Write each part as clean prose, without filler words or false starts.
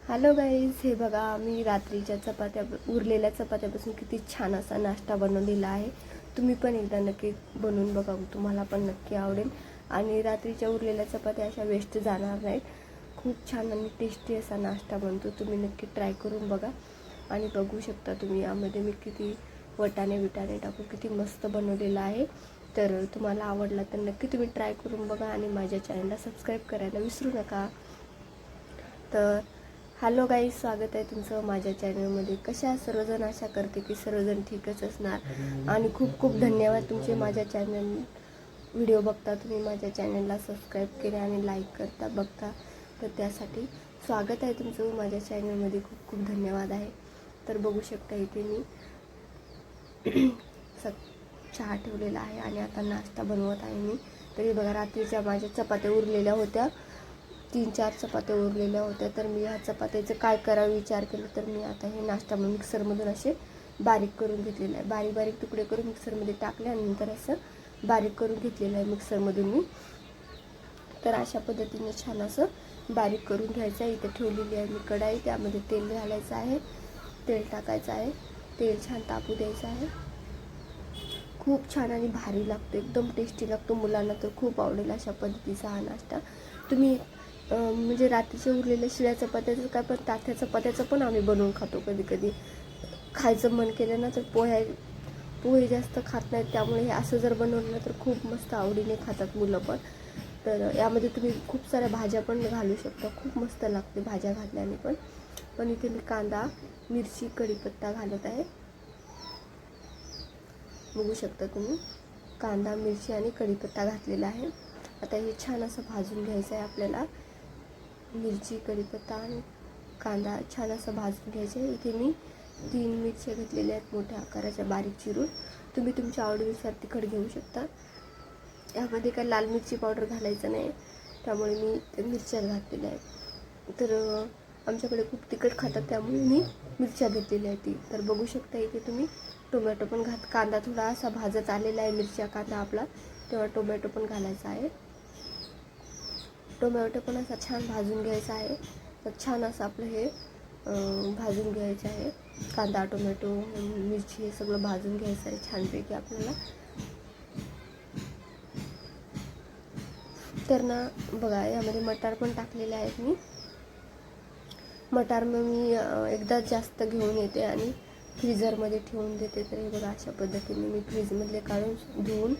Hello guys, हे बघा मी रात्रीच्या उरलेल्या चपात्यापासून किती छान असा नाश्ता बनवलेला आहे. तुम्ही पण एकदा नक्की बनवून बघा, तुम्हाला पण नक्की आवडेल. आणि रात्रीच्या उरलेल्या चपात्या अशा वेस्ट जाणार नाहीत. खूप छान आणि टेस्टी असा नाश्ता बनतो. तुम्ही नक्की ट्राय करून बघा. आणि बघू शकता तुम्ही यामध्ये मी किती वटाणे टाकून किती मस्त बनवलेला आहे. तर तुम्हाला आवडला तर नक्की तुम्ही ट्राय करून बघा आणि माझ्या चॅनलला सबस्क्राईब करायला विसरू नका. तर हॅलो गाईज, स्वागत आहे तुमचं माझ्या चॅनलमध्ये. कशा सर्वजण? आशा करते की सर्वजण ठीकच असणार. आणि खूप खूप धन्यवाद तुमचे माझ्या चॅनल व्हिडिओ बघता, तुम्ही माझ्या चॅनलला सबस्क्राईब केले आणि लाईक करता बघता, तर त्यासाठी स्वागत आहे तुमचं माझ्या चॅनलमध्ये. खूप खूप धन्यवाद आहे. तर बघू शकता इथे मी चहा ठेवलेला आहे आणि आता नाश्ता बनवत आहे मी. तरी बघा, रात्रीच्या माझ्या चपात्या उरलेल्या होत्या, 3-4 चपात्या उरलेल्या होत्या. तर मी ह्या चपात्याचं काय करावं विचार केला. तर मी आता हे नाश्ता मिक्सरमधून असे बारीक करून घेतलेलं आहे. बारीक बारीक तुकडे करून मिक्सरमध्ये टाकले आणि नंतर असं बारीक करून घेतलेलं आहे मिक्सरमधून मी. तर अशा पद्धतीने छान असं बारीक करून घ्यायचं आहे. इथे ठेवलेली आहे मी कढाई, त्यामध्ये तेल घालायचं आहे, तेल टाकायचं आहे, तेल छान तापू द्यायचं आहे. खूप छान आणि भारी लागतो, एकदम टेस्टी लागतो. मुलांना तर खूप आवडेल अशा पद्धतीचा हा नाश्ता. तुम्ही म्हणजे रात्रीच्या उरलेल्या शिळ्या चपात्याचं काय, पण ताठ्या चपात्याचं पण आम्ही बनवून खातो. कधी कधी खायचं मन केलं ना, तर पोहे जास्त खात नाहीत, त्यामुळे हे असं जर बनवलं ना तर खूप मस्त आवडीने खातात मुलं पण. तर यामध्ये तुम्ही खूप साऱ्या भाज्या पण घालू शकता, खूप मस्त लागते भाज्या घातल्याने पण. पण इथे मी कांदा, मिरची, कढीपत्ता घालत आहे. बघू शकता तुम्ही, कांदा, मिरची आणि कढीपत्ता घातलेला आहे. आता हे छान असं भाजून घ्यायचं आहे आपल्याला. मिरची, कढीपत्ता आणि कांदा छान असं भाजून घ्यायचं आहे. इथे मी 3 मिरच्या घेतलेल्या आहेत, मोठ्या आकाराच्या बारीक चिरून. तुम्ही तुमच्या आवडीनुसार तिखट घेऊ शकता. यामध्ये काय लाल मिरची पावडर घालायचं नाही, त्यामुळे मी ते मिरच्या घातलेल्या आहेत. तर आमच्याकडे खूप तिखट खातात, त्यामुळे मी मिरच्या घेतलेल्या आहेत ती. तर बघू शकता इथे तुम्ही टोमॅटो पण कांदा थोडा असा भाजत आलेला आहे, मिरच्या कांदा आपला, तेव्हा टोमॅटो पण घालायचा आहे. टोमॅटो पण असा छान भाजून घ्यायचा आहे. तर छान असं आपलं हे भाजून घ्यायचं आहे. कांदा, टोमॅटो, मिरची हे सगळं भाजून घ्यायचं आहे छानपैकी आपल्याला. तर ना बघा, यामध्ये मटार पण टाकलेले आहेत मी. मटार मग मी एकदा जास्त घेऊन येते आणि फ्रीझरमध्ये ठेवून देते. तर हे बघा, अशा पद्धतीने मी फ्रीजमधले काढून धुवून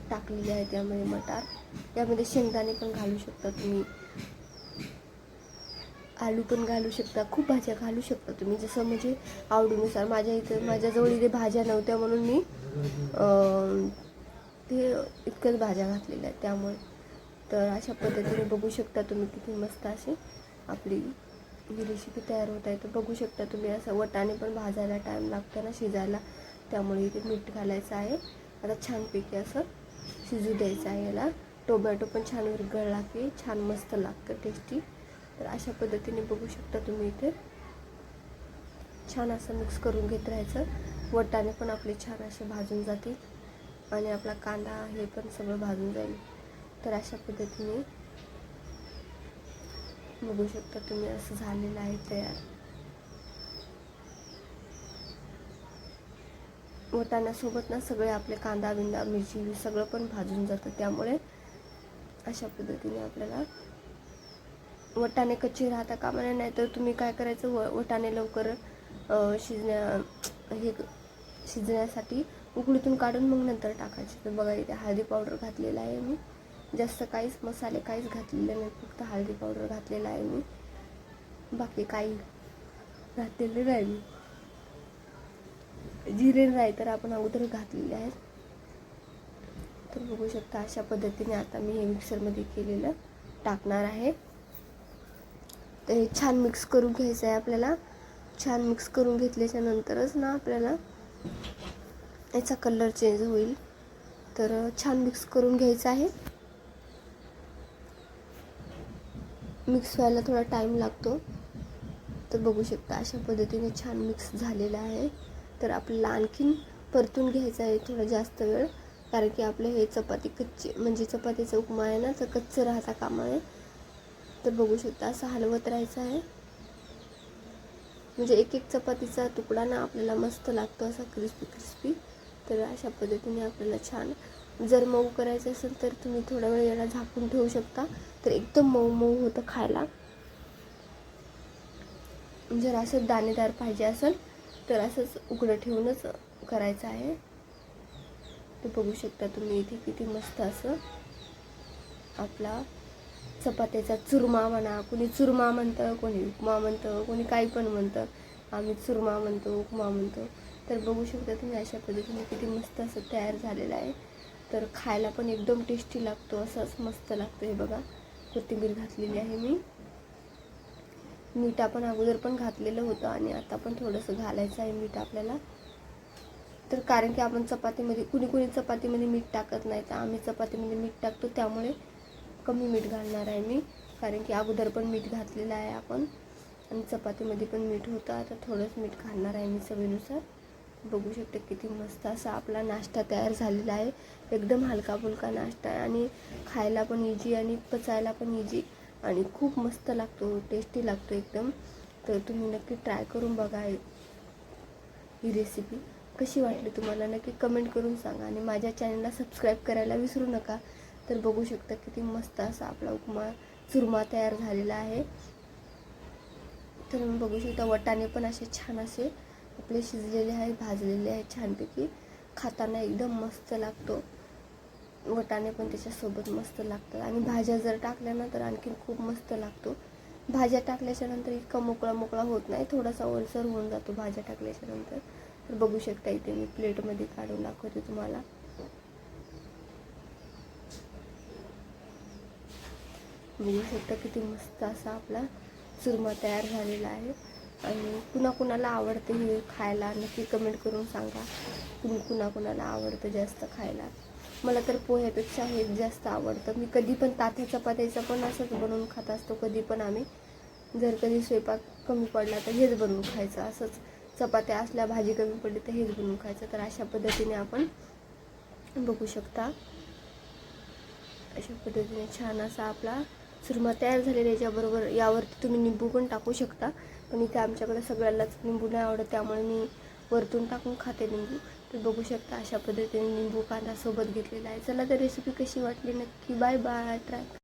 टाकलेले आहेत यामध्ये मटार. यामध्ये शेंगदाणे पण घालू शकता तुम्ही, आलू पण घालू शकता, खूप भाज्या घालू शकता तुम्ही, जसं म्हणजे आवडीनुसार. माझ्याजवळ इथे भाज्या नव्हत्या म्हणून मी ते इतकंच भाज्या घातलेल्या आहेत त्यामुळे. तर अशा पद्धतीने बघू शकता तुम्ही किती मस्त अशी आपली ही रेसिपी तयार होत आहे. तर बघू शकता तुम्ही, असं वटाणे पण भाजायला टाईम लागतो ना शिजायला, त्यामुळे इथे मीठ घालायचं आहे. आता छानपैकी असं शिजू द्यायचं आहे याला. टोमॅटो पण छान विरघळला की छान मस्त लागतं, टेस्टी. तर अशा पद्धतीने बघू शकता तुम्ही इथे छान असं मिक्स करून घेत राहायचं. वटाणे पण आपले छान असे भाजून जातील आणि आपला कांदा हे पण सगळं भाजून जाईल. तर अशा पद्धतीने बघू शकता तुम्ही, असं झालेलं आहे तयार. वटाण्यासोबत ना सगळे आपले कांदा बिंदा मिरची सगळं पण भाजून जातं, त्यामुळे अशा पद्धतीने आपल्याला वटाणे कच्चे राहता कामा नये. नाही तर तुम्ही काय करायचं, वटाणे लवकर शिजण्यासाठी उकळीतून काढून मग नंतर टाकायचे. तर बघा, इथे हळदी पावडर घातलेला आहे मी. जास्त काहीच मसाले काहीच घातलेले नाही, फक्त हळदी पावडर घातलेला आहे मी, बाकी काही घातलेले नाही मी. जिरे राई तर आपण अगोदर घातलेले आहेत. तर बघू शकता अशा पद्धतीने आता मी हे मिक्सरमध्ये केलेलं टाकणार आहे. तर हे छान मिक्स करून घ्यायचं आहे आपल्याला. छान मिक्स करून घेतल्याच्या नंतरच ना आपल्याला याचा कलर चेंज होईल. तर छान मिक्स करून घ्यायचं आहे. मिक्स व्हायला थोडा टाईम लागतो. तर बघू शकता अशा पद्धतीने छान मिक्स झालेलं आहे. तर आपल्याला आणखीन परतून घ्यायचं आहे थोडा जास्त वेळ, कारण की आपलं हे चपाती कच्ची, म्हणजे चपातीचं उपमा आहे ना, तर कच्चं राहता कामा नये. तर बघू शकता असं हलवत राहायचं आहे. म्हणजे एक एक चपातीचा तुकडा ना आपल्याला मस्त लागतो असा क्रिस्पी क्रिस्पी. तर अशा पद्धतीने आपल्याला छान, जर मऊ करायचं असेल तर तुम्ही थोडा वेळ याला झाकून ठेवू शकता, तर एकदम मऊ मऊ होतं खायला. जर असं दाणेदार पाहिजे असेल तर असंच उघडं ठेवूनच करायचं आहे. ते बघू शकता तुम्ही इथे किती मस्त असं आपला चपात्याचा चुरमा म्हणा, कोणी चुरमा म्हणतं, कोणी उपमा म्हणतं, कोणी काही पण म्हणतं. आम्ही चुरमा म्हणतो, उपमा म्हणतो. तर बघू शकता तुम्ही अशा पद्धतीने किती मस्त असं तयार झालेलं आहे. तर खायला पण एकदम टेस्टी लागतो, असंच मस्त लागतं. हे बघा, कोथिंबीर घातलेली आहे मी. मीठ आपण अगोदर पण घातलेलं होतं आणि आता पण थोडंसं घालायचं आहे मीठ आपल्याला. तर कारण की आपण चपातीमध्ये, कुणी चपातीमध्ये मीठ टाकत नाही, तर आम्ही चपातीमध्ये मीठ टाकतो, त्यामुळे कमी मीठ घालणार आहे मी. कारण की अगोदर पण मीठ घातलेलं आहे आपण आणि चपातीमध्ये पण मीठ होतं. आता थोडंच मीठ घालणार आहे मी चवीनुसार. बघू शकता किती मस्त असा आपला नाश्ता तयार झालेला आहे. एकदम हलका फुलका नाश्ता आहे आणि खायला पण इझी आणि पचायला पण इझी आणि खूप मस्त लागतो, टेस्टी लागतो एकदम. तर तुम्ही नक्की ट्राय करून बघा. ही रेसिपी कशी वाटली तुम्हाला नक्की कमेंट करून सांगा आणि माझ्या चॅनलला सबस्क्राईब करायला विसरू नका. तर बघू शकता किती मस्त असा आपला उपमा चुरमा तयार झालेला आहे. तर मी बघू शकता वटाणे पण असे छान असे आपले शिजलेले आहे, भाजलेले आहे छानपैकी. खाताना एकदम मस्त लागतो. वटाणे पण त्याच्यासोबत मस्त लागतात आणि भाज्या जर टाकल्या ना तर आणखी खूप मस्त लागतो. भाज्या टाकल्याच्या नंतर इतका मोकळा मोकळा होत नाही, थोडासा ओलसर होऊन जातो भाज्या टाकल्याच्या नंतर. तर बघू शकता इथे मी प्लेटमध्ये काढून दाखवते तुम्हाला. बघू शकता किती मस्त असा आपला चुरमा तयार झालेला आहे. आणि कुणाकुणाला आवडते हे खायला नक्की कमेंट करून सांगा. कुणाकुणाला आवडतं जास्त खायला. मला तर पोह्यापेक्षा हेच जास्त आवडतं. मी कधी पण तात्या चपात्याचं पण असंच बनवून खात असतो. कधी पण आम्ही जर कधी स्वयंपाक कमी पडला तर हेच बनवून खायचं. असंच चपात्या असल्या, भाजी कमी पडली तर हेच बनवून खायचं. तर अशा पद्धतीने आपण बघू शकता, अशा पद्धतीने छान असा आपला चुरमा तयार झालेला. याच्याबरोबर यावरती तुम्ही निंबू पण टाकू शकता, पण इथे आमच्याकडे सगळ्यालाच निंबू नाही आवडत, त्यामुळे मी वरतून टाकून खाते निंबू. तर बघू शकता अशा पद्धतीने निंबू कांदा सोबत घेतलेला आहे. चला तर रेसिपी कशी वाटली नक्की बाय बाय ट्राय